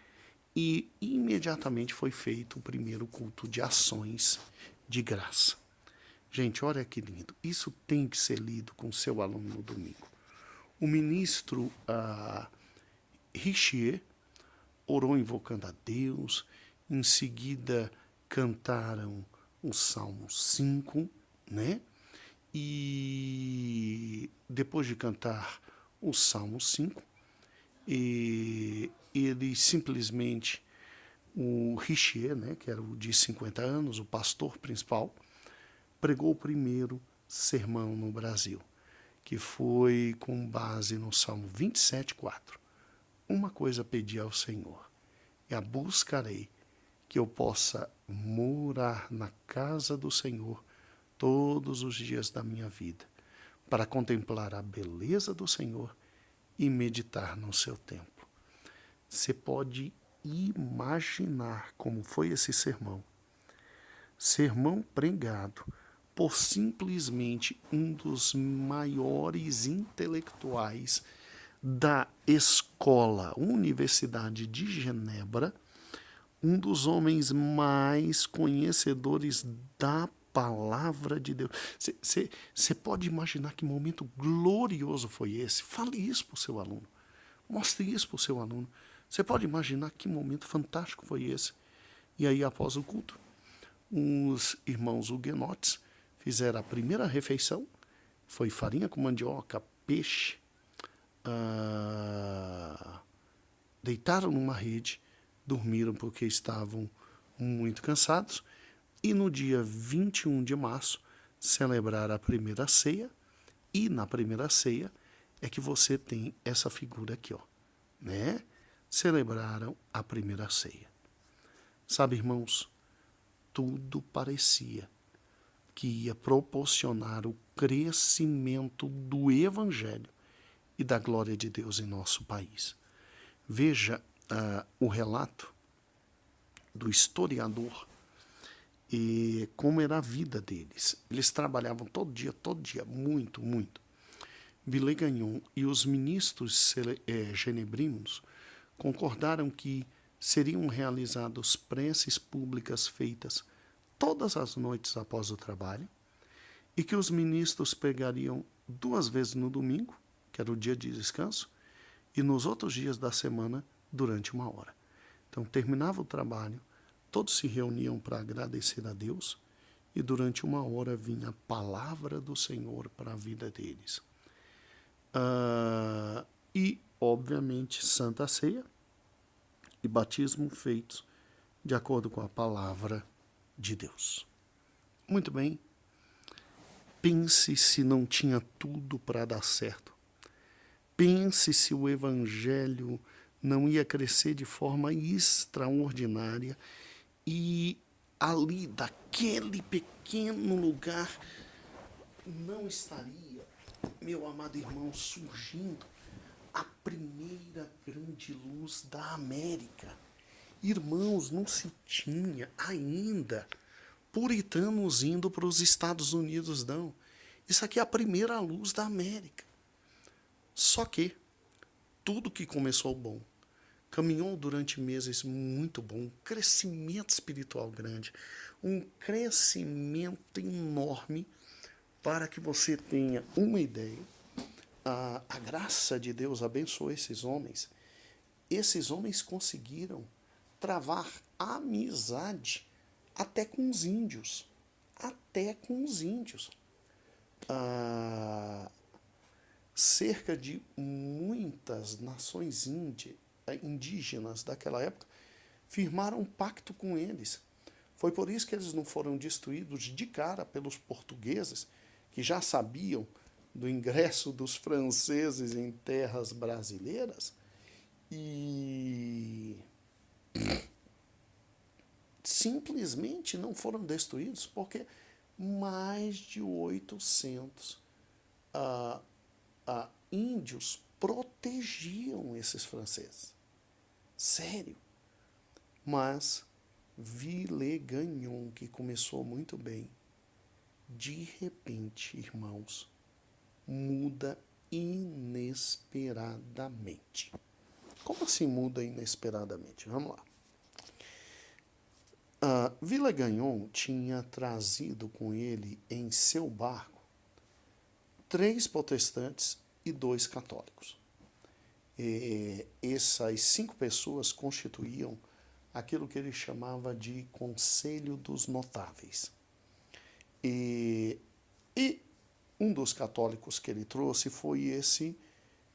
E imediatamente foi feito o primeiro culto de ações de graça. Gente, olha que lindo. Isso tem que ser lido com seu aluno no domingo. O ministro Richier orou invocando a Deus, em seguida cantaram o Salmo 5, né? E depois de cantar o Salmo 5, ele simplesmente, o Richier, né, que era o de 50 anos, o pastor principal, pregou o primeiro sermão no Brasil, que foi com base no Salmo 27:4. Uma coisa pedi ao Senhor, e a buscarei, que eu possa morar na casa do Senhor todos os dias da minha vida, para contemplar a beleza do Senhor e meditar no seu templo. Você pode imaginar como foi esse sermão. Sermão pregado por simplesmente um dos maiores intelectuais da escola, Universidade de Genebra, um dos homens mais conhecedores da palavra de Deus. Você pode imaginar que momento glorioso foi esse? Fale isso para o seu aluno. Mostre isso para o seu aluno. Você pode imaginar que momento fantástico foi esse? E aí, após o culto, os irmãos huguenotes fizeram a primeira refeição. Foi farinha com mandioca, peixe. Deitaram numa rede, dormiram porque estavam muito cansados. E no dia 21 de março, celebraram a primeira ceia. E na primeira ceia é que você tem essa figura aqui, ó, né? Celebraram a primeira ceia. Sabe, irmãos, tudo parecia que ia proporcionar o crescimento do Evangelho e da glória de Deus em nosso país. Veja o relato do historiador e como era a vida deles. Eles trabalhavam todo dia, muito, muito. Villegagnon e os ministros genebrinos concordaram que seriam realizadas preces públicas feitas todas as noites após o trabalho e que os ministros pregariam 2 vezes no domingo, que era o dia de descanso, e nos outros dias da semana durante 1 hora. Então, terminava o trabalho, todos se reuniam para agradecer a Deus e durante 1 hora vinha a palavra do Senhor para a vida deles. E, obviamente, Santa Ceia e batismo feitos de acordo com a palavra de Deus. Muito bem. Pense se não tinha tudo para dar certo. Pense se o Evangelho não ia crescer de forma extraordinária e ali, daquele pequeno lugar, não estaria, meu amado irmão, surgindo a primeira grande luz da América. Irmãos, não se tinha ainda puritanos indo para os Estados Unidos, não. Isso aqui é a primeira luz da América. Só que tudo que começou bom, caminhou durante meses muito bom, um crescimento espiritual grande, um crescimento enorme, para que você tenha uma ideia. A graça de Deus abençoou esses homens. Esses homens conseguiram travar amizade até com os índios. Até com os índios. Cerca de muitas nações indígenas daquela época firmaram um pacto com eles. Foi por isso que eles não foram destruídos de cara pelos portugueses, que já sabiam do ingresso dos franceses em terras brasileiras, e simplesmente não foram destruídos porque mais de 800 índios protegiam esses franceses. Sério. Mas Villegagnon, que começou muito bem, de repente, irmãos, muda inesperadamente. Como assim muda inesperadamente? Vamos lá. Villegagnon tinha trazido com ele em seu barco 3 protestantes e 2 católicos. Essas 5 pessoas constituíam aquilo que ele chamava de Conselho dos Notáveis. E um dos católicos que ele trouxe foi esse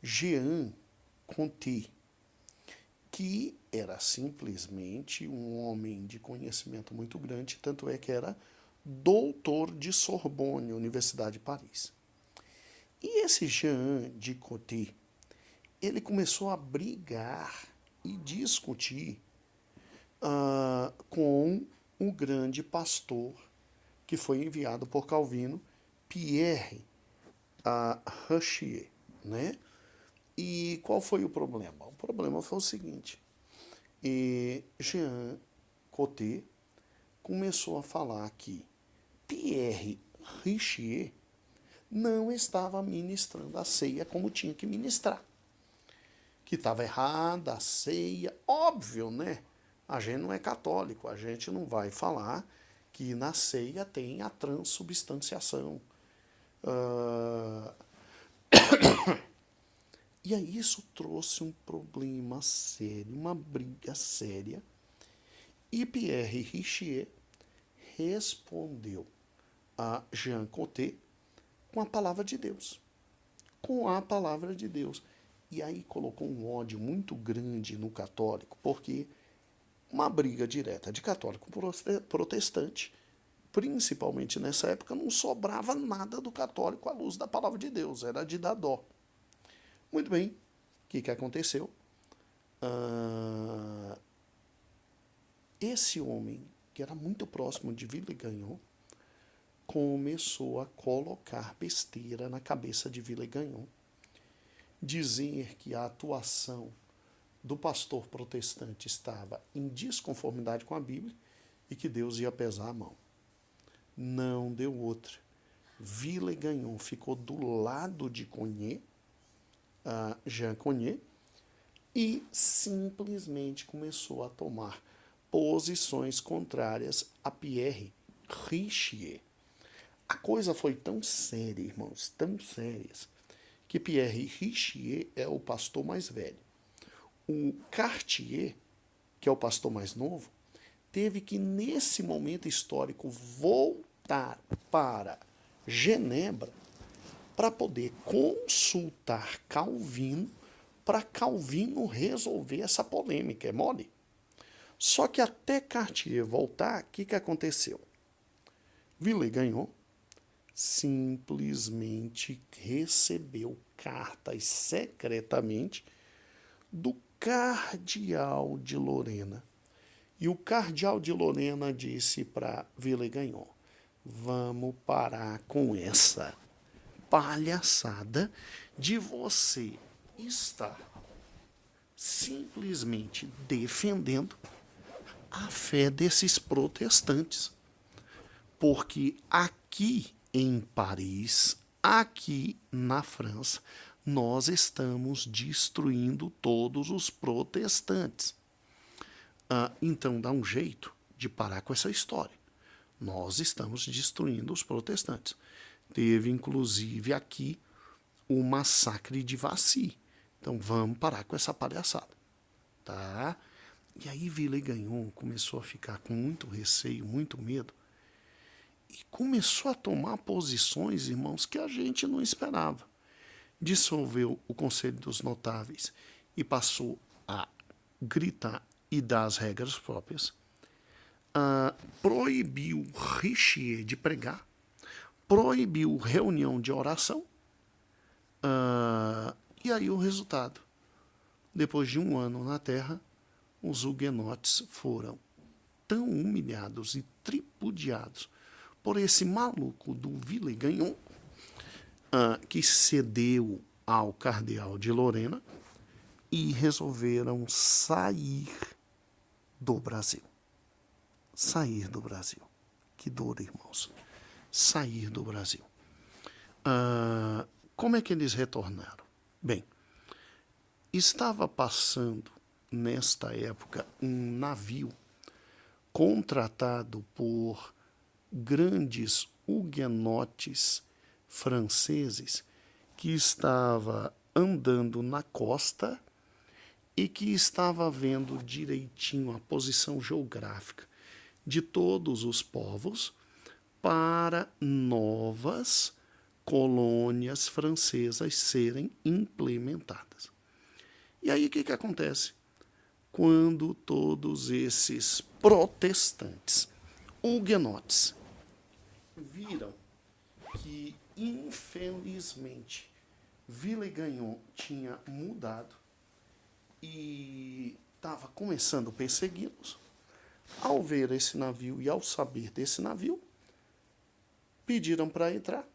Jean Conti, que era simplesmente um homem de conhecimento muito grande, tanto é que era doutor de Sorbonne, Universidade de Paris. E esse Jean de Conti, ele começou a brigar e discutir com o grande pastor que foi enviado por Calvino, Pierre Richier, né? E qual foi o problema? O problema foi o seguinte: Jean Coté começou a falar que Pierre Richier não estava ministrando a ceia como tinha que ministrar. Que estava errada a ceia, óbvio, né? A gente não é católico, a gente não vai falar que na ceia tem a transubstanciação. E aí isso trouxe um problema sério, uma briga séria. E Pierre Richier respondeu a Jean Coté com a palavra de Deus. Com a palavra de Deus. E aí colocou um ódio muito grande no católico, porque uma briga direta de católico protestante, principalmente nessa época, não sobrava nada do católico à luz da palavra de Deus, era de dar dó. Muito bem, o que aconteceu? Esse homem, que era muito próximo de Villegagnon, começou a colocar besteira na cabeça de Villegagnon, dizer que a atuação do pastor protestante estava em desconformidade com a Bíblia e que Deus ia pesar a mão. Não deu outra. Villegagnon ficou do lado de Cogné, Jean Cogné, e simplesmente começou a tomar posições contrárias a Pierre Richier. A coisa foi tão séria, irmãos, tão séria, que Pierre Richier é o pastor mais velho. O Cartier, que é o pastor mais novo, teve que, nesse momento histórico, voltar para Genebra para poder consultar Calvino, para Calvino resolver essa polêmica. É mole? Só que até Cartier voltar, o que aconteceu? Villegagnon simplesmente recebeu cartas secretamente do cardeal de Lorena. E o cardeal de Lorena disse para Villegagnon: vamos parar com essa palhaçada de você estar simplesmente defendendo a fé desses protestantes. Porque aqui em Paris, aqui na França, nós estamos destruindo todos os protestantes. Então dá um jeito de parar com essa história. Nós estamos destruindo os protestantes. Teve inclusive aqui o massacre de Vassy. Então vamos parar com essa palhaçada. Tá? E aí Villegagnon começou a ficar com muito receio, muito medo. E começou a tomar posições, irmãos, que a gente não esperava. Dissolveu o Conselho dos Notáveis e passou a gritar e dar as regras próprias. Proibiu Richier de pregar. Proibiu reunião de oração. E aí o resultado. Depois de 1 ano na Terra, os huguenotes foram tão humilhados e tripudiados por esse maluco do Villegagnon, que cedeu ao cardeal de Lorena e resolveram sair do Brasil. Sair do Brasil. Que dor, irmãos. Sair do Brasil. Como é que eles retornaram? Bem, estava passando, nesta época, um navio contratado por grandes huguenotes franceses que estava andando na costa e que estava vendo direitinho a posição geográfica de todos os povos para novas colônias francesas serem implementadas. E aí o que acontece? Quando todos esses protestantes, huguenotes, viram que, infelizmente, Villegagnon tinha mudado e estava começando a persegui-los, ao ver esse navio e ao saber desse navio, pediram para entrar.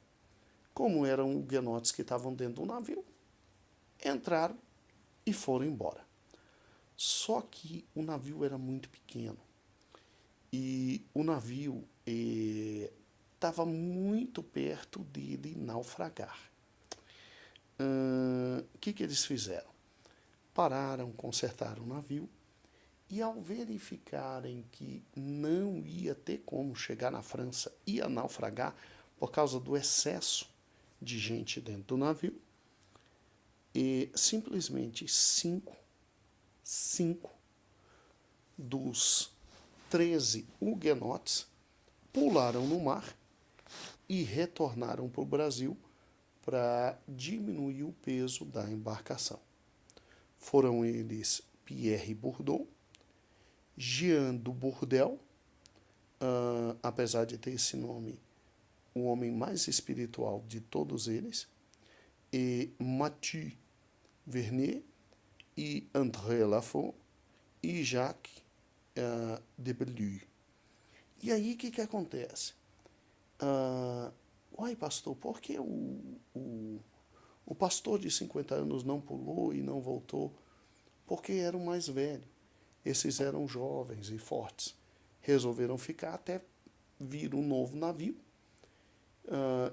Como eram huguenotes que estavam dentro do navio, entraram e foram embora. Só que o navio era muito pequeno e o navio estava muito perto dele naufragar. O que eles fizeram? Pararam, consertaram o navio e, ao verificarem que não ia ter como chegar na França, ia naufragar por causa do excesso de gente dentro do navio, e simplesmente cinco dos 13 huguenotes pularam no mar e retornaram para o Brasil para diminuir o peso da embarcação. Foram eles Pierre Bourdon, Jean do Bourdel, apesar de ter esse nome, o homem mais espiritual de todos eles, e Mathieu Vernet, e André Lafont, e Jacques de Bellu. E aí o que acontece? Uai, pastor, por que o pastor de 50 anos não pulou e não voltou? Porque era o mais velho. Esses eram jovens e fortes. Resolveram ficar até vir um novo navio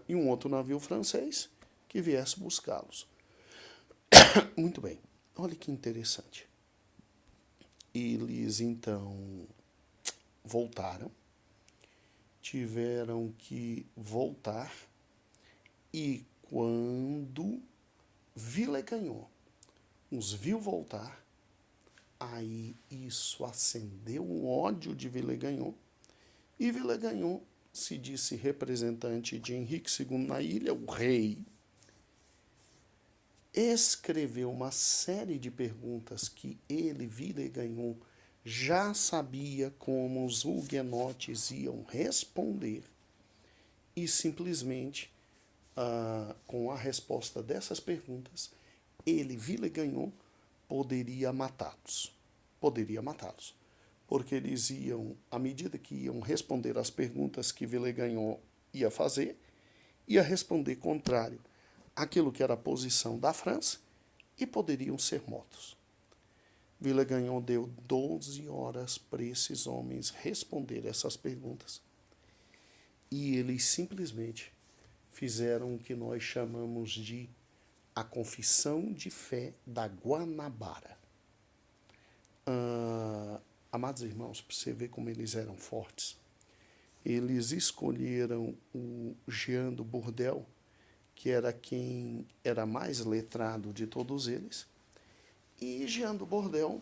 e um outro navio francês que viesse buscá-los. Muito bem, olha que interessante. Eles então voltaram, tiveram que voltar, e quando Villegagnon os viu voltar, aí isso acendeu o ódio de Villegagnon, e Villegagnon se disse representante de Henrique II na ilha, o rei, escreveu uma série de perguntas que ele, Villegagnon, já sabia como os huguenotes iam responder, e simplesmente, com a resposta dessas perguntas, ele, Villegagnon, poderia matá-los. Poderia matá-los. Porque eles iam, à medida que iam responder às perguntas que Villegagnon ia fazer, ia responder contrário àquilo que era a posição da França, e poderiam ser mortos. Villegagnon deu 12 horas para esses homens responder essas perguntas. E eles simplesmente fizeram o que nós chamamos de a confissão de fé da Guanabara. Amados irmãos, para você ver como eles eram fortes, eles escolheram o Jean do Bourdel, que era quem era mais letrado de todos eles, e Jean do Bourdel,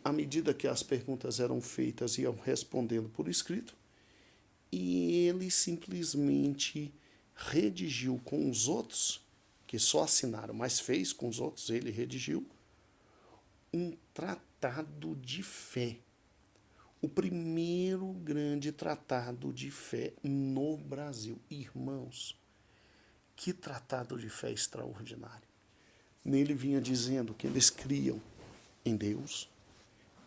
à medida que as perguntas eram feitas, iam respondendo por escrito, e ele simplesmente redigiu com os outros, que só assinaram, mas fez com os outros, ele redigiu um tratado de fé. O primeiro grande tratado de fé no Brasil. Irmãos, que tratado de fé extraordinário. Nele vinha dizendo que eles criam em Deus,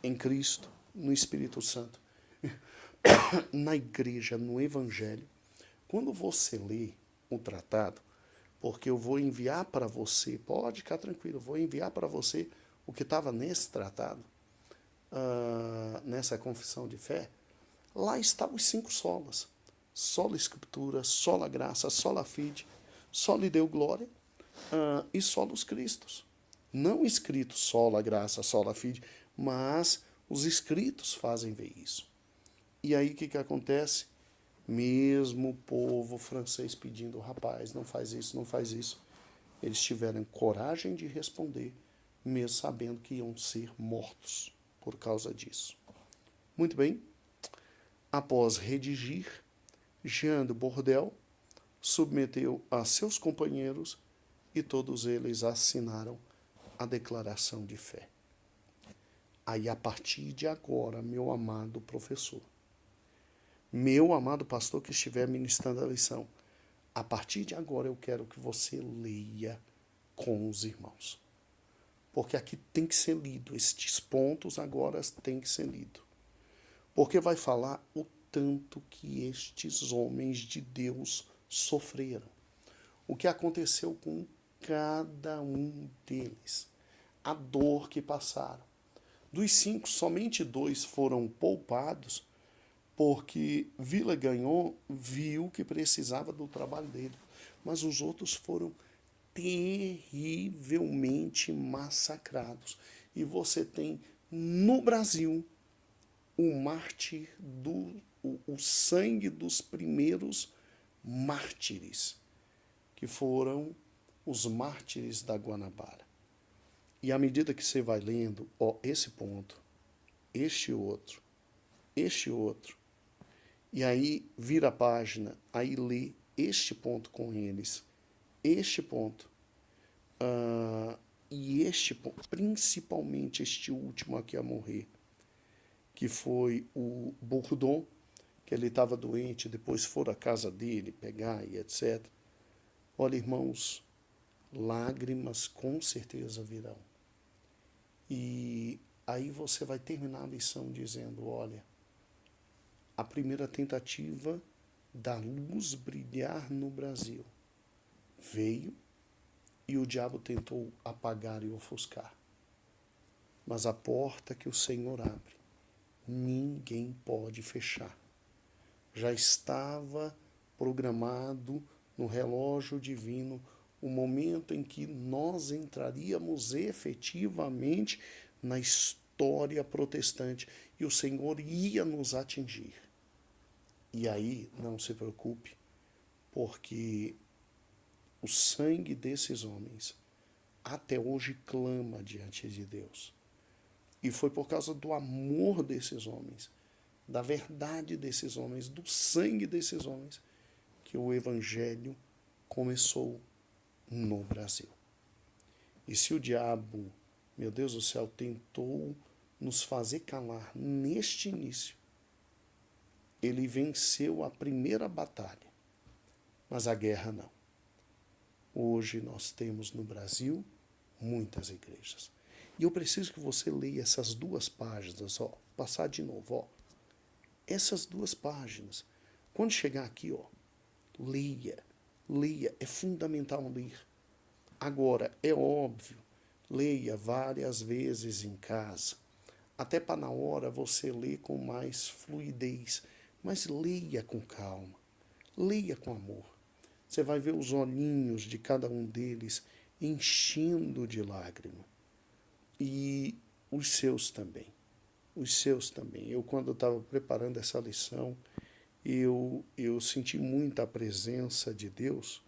em Cristo, no Espírito Santo, na igreja, no Evangelho. Quando você lê o tratado, porque eu vou enviar para você, pode ficar tranquilo, eu vou enviar para você o que estava nesse tratado, nessa confissão de fé, lá está os 5 solas. Sola Escritura, sola graça, sola fide, sola Deo glória e solos Cristos. Não escrito sola graça, sola fide, mas os escritos fazem ver isso. E aí o que acontece? Mesmo o povo francês pedindo, rapaz, não faz isso, não faz isso, eles tiveram coragem de responder, mesmo sabendo que iam ser mortos por causa disso. Muito bem. Após redigir, Jean de Bordel submeteu a seus companheiros e todos eles assinaram a declaração de fé. Aí, a partir de agora, meu amado professor, meu amado pastor que estiver ministrando a lição, a partir de agora eu quero que você leia com os irmãos. Porque aqui tem que ser lido, estes pontos agora têm que ser lidos. Porque vai falar o tanto que estes homens de Deus sofreram. O que aconteceu com cada um deles. A dor que passaram. Dos 5, somente 2 foram poupados porque Villegagnon viu que precisava do trabalho dele. Mas os outros foram terrivelmente massacrados. E você tem no Brasil o mártir o sangue dos primeiros mártires, que foram os mártires da Guanabara. E à medida que você vai lendo, esse ponto, este outro, e aí vira a página, aí lê este ponto com eles, este ponto, e este ponto, principalmente este último aqui a morrer, que foi o Bourdon, que ele estava doente, depois foram à casa dele pegar e etc. Olha, irmãos, lágrimas com certeza virão. E aí você vai terminar a lição dizendo, olha, a primeira tentativa da luz brilhar no Brasil veio e o diabo tentou apagar e ofuscar. Mas a porta que o Senhor abre, ninguém pode fechar. Já estava programado no relógio divino o momento em que nós entraríamos efetivamente na história protestante e o Senhor ia nos atingir. E aí, não se preocupe, porque o sangue desses homens até hoje clama diante de Deus. E foi por causa do amor desses homens, da verdade desses homens, do sangue desses homens, que o Evangelho começou no Brasil. E se o diabo, meu Deus do céu, tentou nos fazer calar neste início, ele venceu a primeira batalha, mas a guerra não. Hoje nós temos no Brasil muitas igrejas. E eu preciso que você leia essas 2 páginas, passar de novo, essas 2 páginas. Quando chegar aqui, leia, é fundamental ler. Agora, é óbvio, leia várias vezes em casa, até para na hora você ler com mais fluidez, mas leia com calma, leia com amor. Você vai ver os olhinhos de cada um deles enchendo de lágrima. E os seus também. Eu, quando estava preparando essa lição, eu senti muito a presença de Deus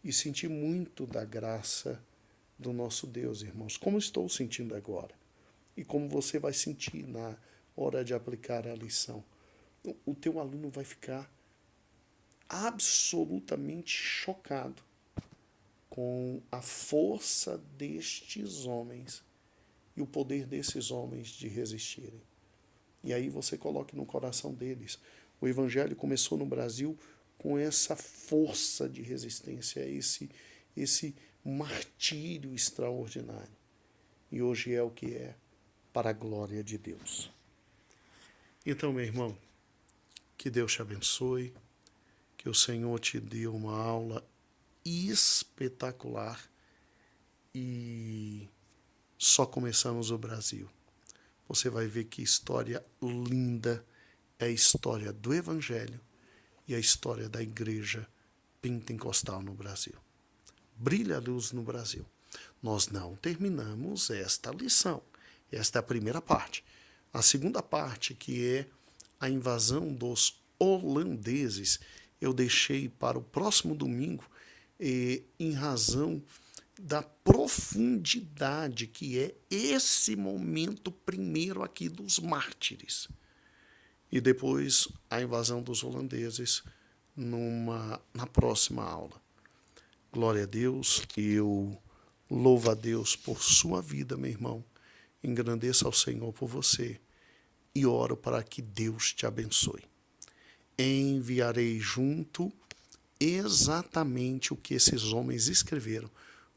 e senti muito da graça do nosso Deus, irmãos. Como estou sentindo agora. E como você vai sentir na hora de aplicar a lição. O teu aluno vai ficar absolutamente chocado com a força destes homens e o poder desses homens de resistirem. E aí você coloque no coração deles. O Evangelho começou no Brasil com essa força de resistência, esse martírio extraordinário. E hoje é o que é, para a glória de Deus. Então, meu irmão, que Deus te abençoe, que o Senhor te dê uma aula espetacular e só começamos o Brasil. Você vai ver que história linda é a história do Evangelho e a história da igreja pentecostal no Brasil. Brilha a luz no Brasil. Nós não terminamos esta lição. Esta é a primeira parte. A segunda parte, que é a invasão dos holandeses, eu deixei para o próximo domingo, em razão da profundidade que é esse momento primeiro aqui dos mártires. E depois a invasão dos holandeses na próxima aula. Glória a Deus, eu louvo a Deus por sua vida, meu irmão. Engrandeça ao Senhor por você e oro para que Deus te abençoe. Enviarei junto exatamente o que esses homens escreveram.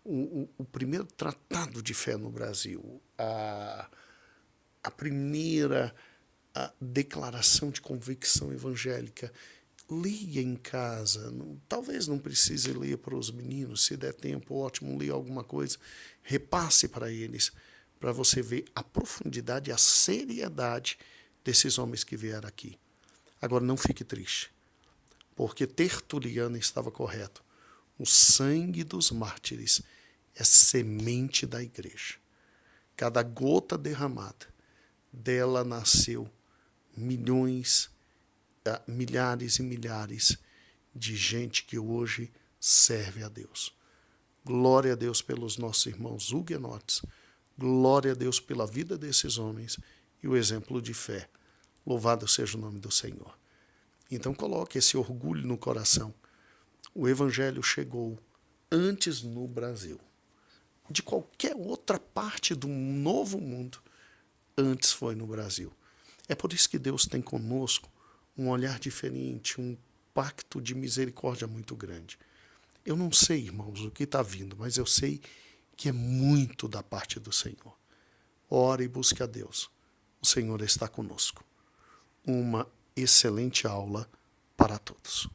O primeiro tratado de fé no Brasil, a primeira declaração de convicção evangélica. Leia em casa, talvez não precise ler para os meninos, se der tempo, ótimo, leia alguma coisa, repasse para eles, para você ver a profundidade e a seriedade desses homens que vieram aqui. Agora, não fique triste, porque Tertuliano estava correto. O sangue dos mártires é semente da igreja. Cada gota derramada, dela nasceu milhares e milhares de gente que hoje serve a Deus. Glória a Deus pelos nossos irmãos huguenotes. Glória a Deus pela vida desses homens e o exemplo de fé. Louvado seja o nome do Senhor. Então coloque esse orgulho no coração. O Evangelho chegou antes no Brasil. De qualquer outra parte do novo mundo, antes foi no Brasil. É por isso que Deus tem conosco um olhar diferente, um pacto de misericórdia muito grande. Eu não sei, irmãos, o que está vindo, mas eu sei que é muito da parte do Senhor. Ore e busque a Deus. O Senhor está conosco. Uma excelente aula para todos.